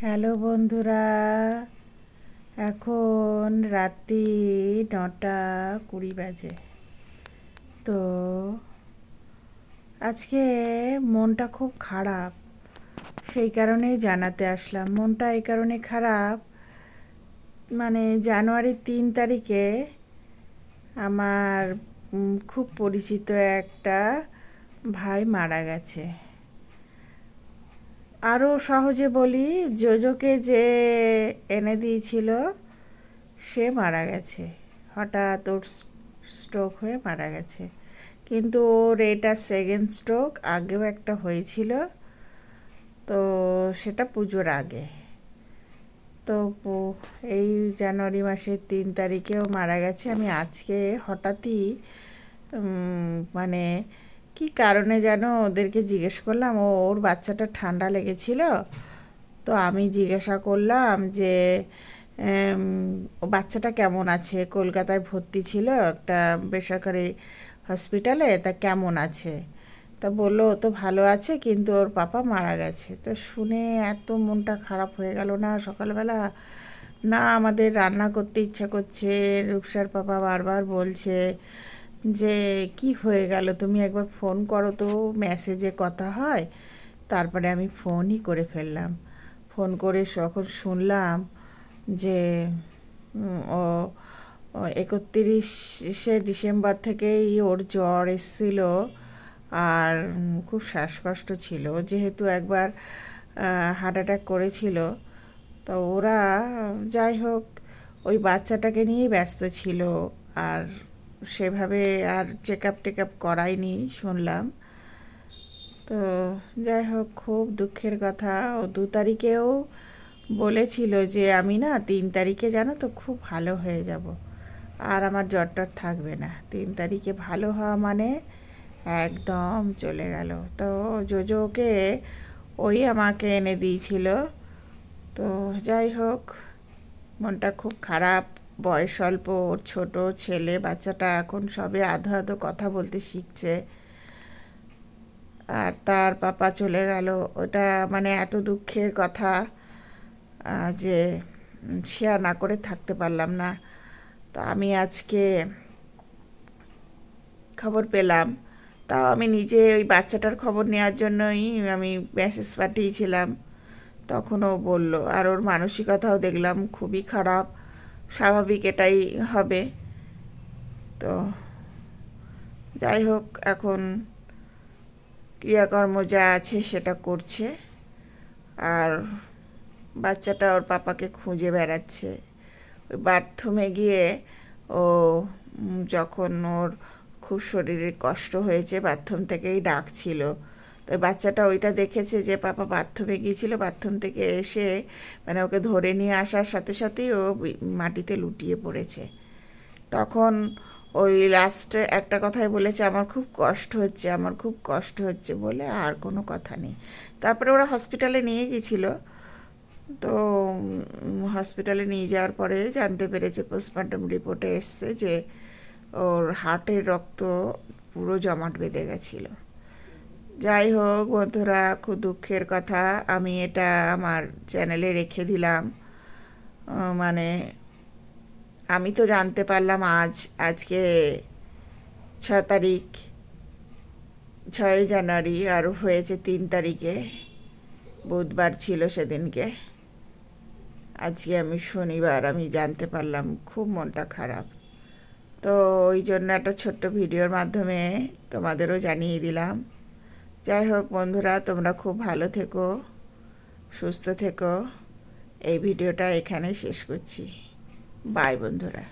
Hello বন্ধুরা, এখন রাত্রি 9:20 বাজে। তো আজকে মনটা খুব খারাপ, সেই কারণেই জানাতে আসলাম। মনটা এই কারণে খারাপ, মানে জানুয়ারির 3 তারিখে আমার খুব পরিচিত একটা ভাই মারা গেছে। আরও সহজে বলি, জোজোকে যে এনে দিয়েছিল সে মারা গেছে। হঠাৎ ওর স্ট্রোক হয়ে মারা গেছে। কিন্তু ওর এটা সেকেন্ড স্ট্রোক, আগেও একটা হয়েছিল, তো সেটা পুজোর আগে। তো এই জানুয়ারি মাসের 3 তারিখেও মারা গেছে। আমি আজকে হঠাৎই মানে কি কারণে যেন ওদেরকে জিজ্ঞেস করলাম, ওর বাচ্চাটা ঠান্ডা লেগেছিল। তো আমি জিজ্ঞাসা করলাম যে ও বাচ্চাটা কেমন আছে, কলকাতায় ভর্তি ছিল একটা বেসরকারি হসপিটালে, তা কেমন আছে। তা বললো ও তো ভালো আছে, কিন্তু ওর পাপা মারা গেছে। তো শুনে এত মনটা খারাপ হয়ে গেল না সকালবেলা। না আমাদের রান্না করতে ইচ্ছা করছে। রূপসার পাপা বারবার বলছে যে কি হয়ে গেল, তুমি একবার ফোন করো তো, মেসেজে কথা হয়। তারপরে আমি ফোনই করে ফেললাম। ফোন করে যখন শুনলাম যে ও 31শে ডিসেম্বর থেকেই ওর জ্বর এসেছিল, আর খুব শ্বাসকষ্ট ছিল, যেহেতু একবার হার্ট অ্যাটাক করেছিল। তো ওরা যাই হোক ওই বাচ্চাটাকে নিয়েই ব্যস্ত ছিল, আর সেভাবে আর চেক আপ করায়নি শুনলাম। তো যাই হোক খুব দুঃখের কথা। ও 2 তারিখেও বলেছিল যে আমি না 3 তারিখে জানো তো খুব ভালো হয়ে যাব, আর আমার জ্বরটা থাকবে না। 3 তারিখে ভালো হওয়া মানে একদম চলে গেল। তো জোজোকে ওই আমাকে এনে দিয়েছিল। তো যাই হোক মনটা খুব খারাপ। বয়স অল্প, ওর ছোটো ছেলে, বাচ্চাটা এখন সবে আধো আধো কথা বলতে শিখছে, আর তার পাপা চলে গেল। ওটা মানে এত দুঃখের কথা যে শেয়ার না করে থাকতে পারলাম না। তো আমি আজকে খবর পেলাম, তাও আমি নিজে ওই বাচ্চাটার খবর নেওয়ার জন্যই আমি মেসেজ পাঠিয়েছিলাম। তখনও বলল, আর ওর মানসিকতাও দেখলাম খুবই খারাপ। স্বাভাবিক, এটাই হবে। তো যাই হোক এখন ক্রিয়াকর্ম যা আছে সেটা করছে, আর বাচ্চাটা ওর পাপাকে খুঁজে বেড়াচ্ছে। ওই বাথরুমে গিয়ে ও যখন ওর খুব শরীরে কষ্ট হয়েছে, বাথরুম থেকেই ডাকছিল। তো বাচ্চাটা ওইটা দেখেছে যে পাপা বাথরুমে গিয়েছিল, বাথরুম থেকে এসে মানে ওকে ধরে নিয়ে আসার সাথে সাথেই ও মাটিতে লুটিয়ে পড়েছে। তখন ওই লাস্টে একটা কথাই বলেছে, আমার খুব কষ্ট হচ্ছে, আমার খুব কষ্ট হচ্ছে, বলে আর কোনো কথা নেই। তারপরে ওরা হসপিটালে নিয়ে গিয়েছিল। তো হসপিটালে নিয়ে যাওয়ার পরে জানতে পেরেছে, পোস্টমর্টম রিপোর্টে এসছে যে ওর হার্টের রক্ত পুরো জমাট বেঁধে গেছিল। যাই হোক বন্ধুরা, খুব দুঃখের কথা। আমি এটা আমার চ্যানেলে রেখে দিলাম। মানে আমি তো জানতে পারলাম আজকে 6 তারিখ, 6 জানুয়ারি, আর হয়েছে 3 তারিখে, বুধবার ছিল সেদিনকে। আজকে আমি শনিবার, আমি জানতে পারলাম, খুব মনটা খারাপ। তো ওই জন্য একটা ছোট্ট ভিডিওর মাধ্যমে তোমাদেরও জানিয়ে দিলাম। যাই হোক বন্ধুরা, তোমরা খুব ভালো থেকো, সুস্থ থেকো। এই ভিডিওটা এখানে শেষ করছি। বাই বন্ধুরা।